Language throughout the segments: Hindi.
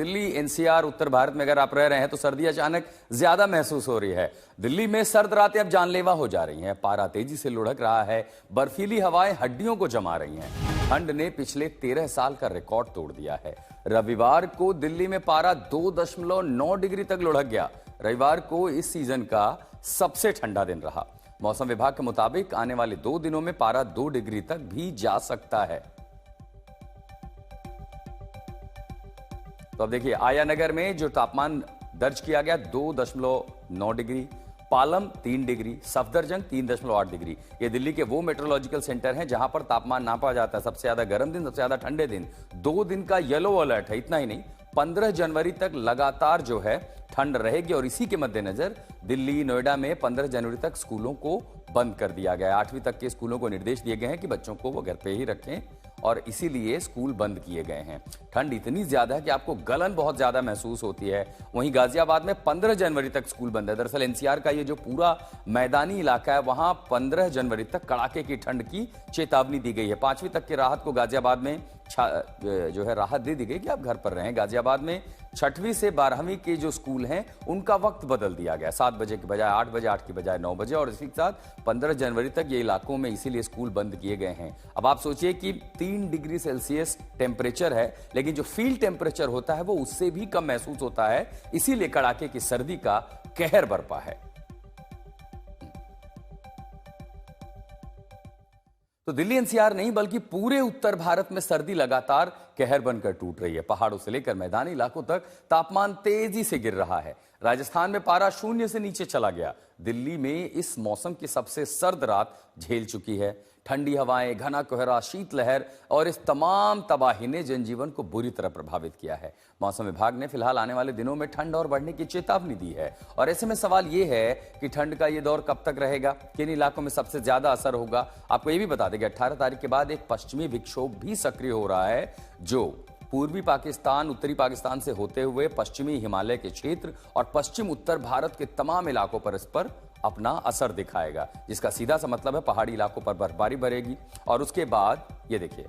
दिल्ली, एनसीआर, उत्तर भारत में अगर आप रह रहे हैं तो सर्दी अचानक ज्यादा महसूस हो रही है। दिल्ली में सर्द रातें अब जानलेवा हो जा रही हैं। पारा तेजी से लुढ़क रहा है। बर्फीली हवाएं हड्डियों को जमा रही हैं। ठंड ने पिछले 13 साल का रिकॉर्ड तोड़ दिया है। रविवार को दिल्ली में पारा 2.9 डिग्री तक लुढ़क गया। रविवार को इस सीजन का सबसे ठंडा दिन रहा। मौसम विभाग के मुताबिक आने वाले 2 दिनों में पारा 2 डिग्री तक भी जा सकता है। तो अब देखिए, आयानगर में जो तापमान दर्ज किया गया 2.9 degree, Palam 3 degree, Safdarjung 3.8 degree. ये दिल्ली के वो मेट्रोलॉजिकल सेंटर हैं जहां पर तापमान नापा जाता है। सबसे ज्यादा गर्म दिन, सबसे ज्यादा ठंडे दिन। 2 दिन का येलो अलर्ट है। इतना ही नहीं, 15 जनवरी तक लगातार जो है ठंड रहेगी और इसी के मद्देनजर दिल्ली, नोएडा में 15 जनवरी तक स्कूलों को बंद कर दिया गया है। 8वीं तक के स्कूलों को निर्देश दिए गए हैं कि बच्चों को वो घर पे ही रखें और इसीलिए स्कूल बंद किए गए हैं। ठंड इतनी ज्यादा है कि आपको गलन बहुत ज्यादा महसूस होती है। वहीं गाजियाबाद में 15 जनवरी तक स्कूल बंद है। दरअसल एनसीआर का ये जो पूरा मैदानी इलाका है वहां 15 जनवरी तक कड़ाके की ठंड की चेतावनी दी गई है। 5वीं तक की राहत को गाजियाबाद में जो है राहत दे दी गई कि आप घर पर रहें। गाजियाबाद में 6वीं से 12वीं के जो स्कूल हैं उनका वक्त बदल दिया गया। 7 बजे के बजाय 8 बजे, 8 की बजाय 9 बजे और इसी के साथ 15 जनवरी तक ये इलाकों में इसीलिए स्कूल बंद किए गए हैं। अब आप सोचिए कि 3 डिग्री सेल्सियस टेम्परेचर है, लेकिन जो फील्ड टेम्परेचर होता है वो उससे भी कम महसूस होता है। इसीलिए कड़ाके की सर्दी का कहर बरपा है। तो दिल्ली एनसीआर नहीं बल्कि पूरे उत्तर भारत में सर्दी लगातार कहर बनकर टूट रही है। पहाड़ों से लेकर मैदानी इलाकों तक तापमान तेजी से गिर रहा है। राजस्थान में पारा 0 से नीचे चला गया। दिल्ली में इस मौसम की सबसे सर्द रात झेल चुकी है। ठंडी हवाएं, घना कोहरा, शीतलहर और इस तमाम तबाही ने जनजीवन को बुरी तरह प्रभावित किया है। मौसम विभाग ने फिलहाल आने वाले दिनों में ठंड और बढ़ने की चेतावनी दी है। और ऐसे में सवाल यह है कि ठंड का ये दौर कब तक रहेगा, किन इलाकों में सबसे ज्यादा असर होगा। आपको ये भी बता दें कि 18 तारीख के बाद एक पश्चिमी विक्षोभ भी सक्रिय हो रहा है जो पूर्वी पाकिस्तान, उत्तरी पाकिस्तान से होते हुए पश्चिमी हिमालय के क्षेत्र और पश्चिम उत्तर भारत के तमाम इलाकों पर इस पर अपना असर दिखाएगा, जिसका सीधा सा मतलब है पहाड़ी इलाकों पर बर्फबारी बढ़ेगी। और उसके बाद ये देखिए,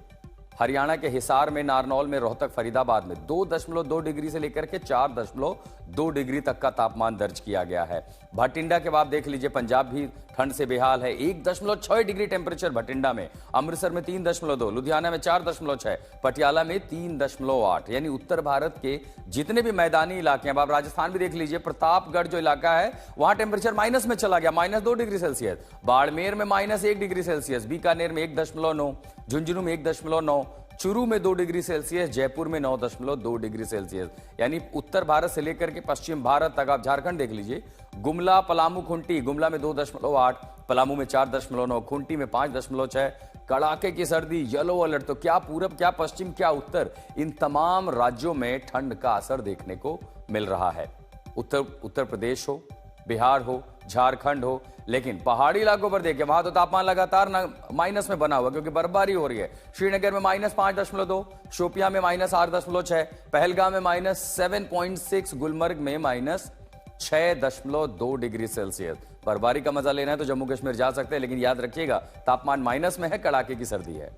हरियाणा के हिसार में, नारनौल में, रोहतक, फरीदाबाद में 2.2 डिग्री से लेकर के 4.2 डिग्री तक का तापमान दर्ज किया गया है। भटिंडा के बाद देख लीजिए, पंजाब भी ठंड से बेहाल है। 1.6 डिग्री टेम्परेचर भटिंडा में, अमृतसर में 3.2, लुधियाना में 4.6, पटियाला में 3.8। यानी उत्तर भारत के जितने भी मैदानी इलाके हैं, अब आप राजस्थान भी देख लीजिए, प्रतापगढ़ जो इलाका है वहां टेम्परेचर माइनस में चला गया, -2 डिग्री सेल्सियस। बाड़मेर में -1 डिग्री सेल्सियस, बीकानेर में 1.9, झुंझुनू में 1.9, चूरू में 2 डिग्री सेल्सियस, जयपुर में 9.2 डिग्री सेल्सियस। यानी उत्तर भारत से लेकर के पश्चिम भारत तक, आप झारखंड देख लीजिए, गुमला, पलामू, खुंटी, गुमला में 2.8, पलामू में 4.9, खुंटी में 5.6। कड़ाके की सर्दी, येलो अलर्ट। तो क्या पूरब, क्या पश्चिम, क्या उत्तर, इन तमाम राज्यों में ठंड का असर देखने को मिल रहा है। उत्तर प्रदेश हो, बिहार हो, झारखंड हो, लेकिन पहाड़ी इलाकों पर देखिए, वहां तो तापमान लगातार माइनस में बना हुआ क्योंकि बर्फबारी हो रही है। श्रीनगर में -5.2, शोपियां में -8.6, पहलगाम में -7.6, गुलमर्ग में -6.2 डिग्री सेल्सियस। बर्फबारी का मजा लेना है तो जम्मू कश्मीर जा सकते हैं, लेकिन याद रखिएगा तापमान माइनस में है, कड़ाके की सर्दी है।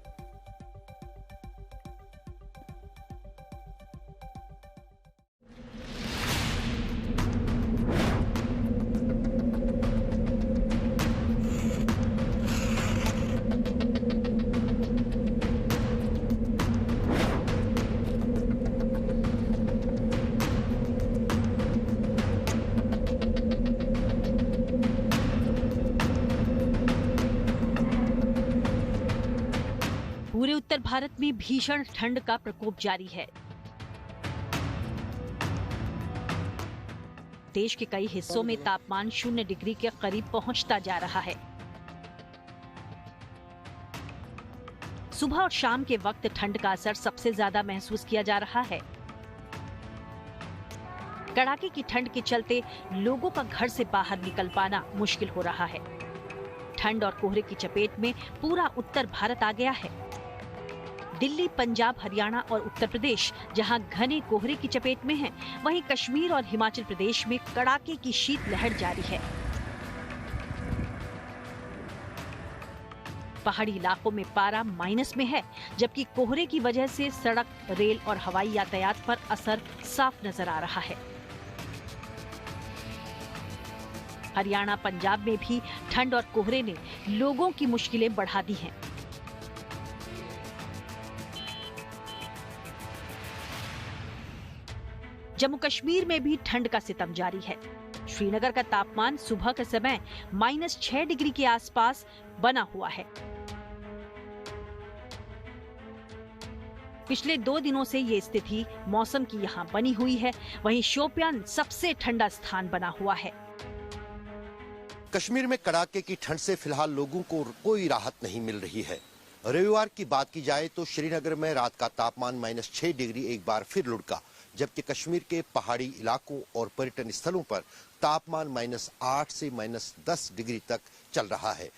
पूरे उत्तर भारत में भीषण ठंड का प्रकोप जारी है। देश के कई हिस्सों में तापमान 0 डिग्री के करीब पहुंचता जा रहा है। सुबह और शाम के वक्त ठंड का असर सबसे ज्यादा महसूस किया जा रहा है। कड़ाके की ठंड के चलते लोगों का घर से बाहर निकल पाना मुश्किल हो रहा है। ठंड और कोहरे की चपेट में पूरा उत्तर भारत आ गया है। दिल्ली, पंजाब, हरियाणा और उत्तर प्रदेश जहां घने कोहरे की चपेट में हैं, वहीं कश्मीर और हिमाचल प्रदेश में कड़ाके की शीतलहर जारी है। पहाड़ी इलाकों में पारा माइनस में है, जबकि कोहरे की वजह से सड़क, रेल और हवाई यातायात पर असर साफ नजर आ रहा है। हरियाणा, पंजाब में भी ठंड और कोहरे ने लोगों की मुश्किलें बढ़ा दी हैं। जम्मू कश्मीर में भी ठंड का सितम जारी है। श्रीनगर का तापमान सुबह के समय -6 डिग्री के आसपास बना हुआ है। पिछले 2 दिनों से ये स्थिति मौसम की यहाँ बनी हुई है। वहीं शोपियान सबसे ठंडा स्थान बना हुआ है। कश्मीर में कड़ाके की ठंड से फिलहाल लोगों को कोई राहत नहीं मिल रही है। रविवार की बात की जाए तो श्रीनगर में रात का तापमान -6 डिग्री एक बार फिर लुढ़का, जबकि कश्मीर के पहाड़ी इलाकों और पर्यटन स्थलों पर तापमान -8 से -10 डिग्री तक चल रहा है।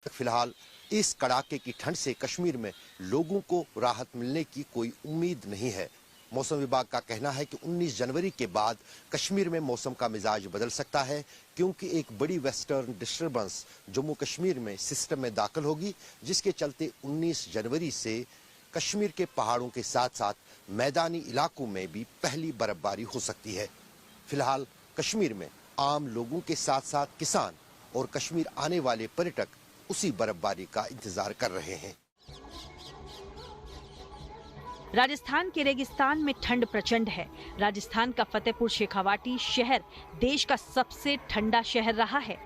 फिलहाल इस कड़ाके की ठंड से कश्मीर में लोगों को राहत मिलने की कोई उम्मीद नहीं है। मौसम विभाग का कहना है कि 19 जनवरी के बाद कश्मीर में मौसम का मिजाज बदल सकता है, क्योंकि एक बड़ी वेस्टर्न डिस्टर्बेंस जम्मू कश्मीर में सिस्टम में दाखिल होगी, जिसके चलते 19 जनवरी से कश्मीर के पहाड़ों के साथ साथ मैदानी इलाकों में भी पहली बर्फबारी हो सकती है। फिलहाल कश्मीर में आम लोगों के साथ साथ किसान और कश्मीर आने वाले पर्यटक उसी बर्फबारी का इंतजार कर रहे हैं। राजस्थान के रेगिस्तान में ठंड प्रचंड है। राजस्थान का फतेहपुर शेखावाटी शहर देश का सबसे ठंडा शहर रहा है।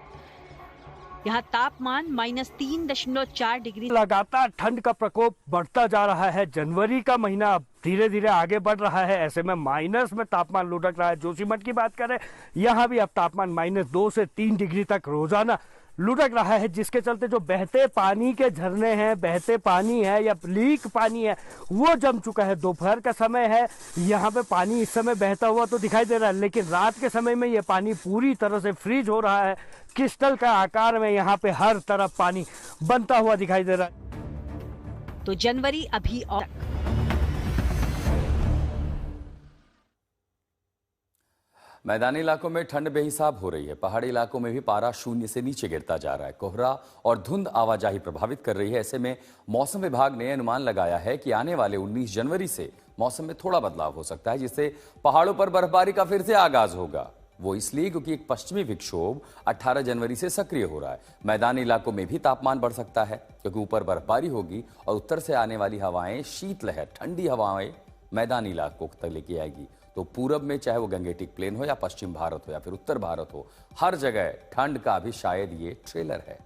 यहाँ तापमान -3.4 डिग्री। लगातार ठंड का प्रकोप बढ़ता जा रहा है। जनवरी का महीना अब धीरे धीरे आगे बढ़ रहा है। ऐसे में माइनस में तापमान लुढ़क रहा है। जोशीमठ की बात करें, यहाँ भी अब तापमान -2 से 3 डिग्री तक रोजाना लुढ़क रहा है, जिसके चलते जो बहते पानी के झरने हैं, बहते पानी है या लीक पानी है, वो जम चुका है। दोपहर का समय है, यहाँ पे पानी इस समय बहता हुआ तो दिखाई दे रहा है, लेकिन रात के समय में ये पानी पूरी तरह से फ्रीज हो रहा है। क्रिस्टल का आकार में यहाँ पे हर तरफ पानी बनता हुआ दिखाई दे रहा है। तो जनवरी अभी और मैदानी इलाकों में ठंड बेहिसाब हो रही है। पहाड़ी इलाकों में भी पारा शून्य से नीचे गिरता जा रहा है। कोहरा और धुंध आवाजाही प्रभावित कर रही है। ऐसे में मौसम विभाग ने अनुमान लगाया है कि आने वाले 19 जनवरी से मौसम में थोड़ा बदलाव हो सकता है, जिससे पहाड़ों पर बर्फबारी का फिर से आगाज होगा। वो इसलिए क्योंकि एक पश्चिमी विक्षोभ 18 जनवरी से सक्रिय हो रहा है। मैदानी इलाकों में भी तापमान बढ़ सकता है, क्योंकि ऊपर बर्फबारी होगी और उत्तर से आने वाली हवाएं, शीतलहर, ठंडी हवाएं मैदानी इलाकों तक लेके आएगी। तो पूरब में, चाहे वो गंगेटिक प्लेन हो या पश्चिम भारत हो या फिर उत्तर भारत हो, हर जगह ठंड का भी शायद ये ट्रेलर है।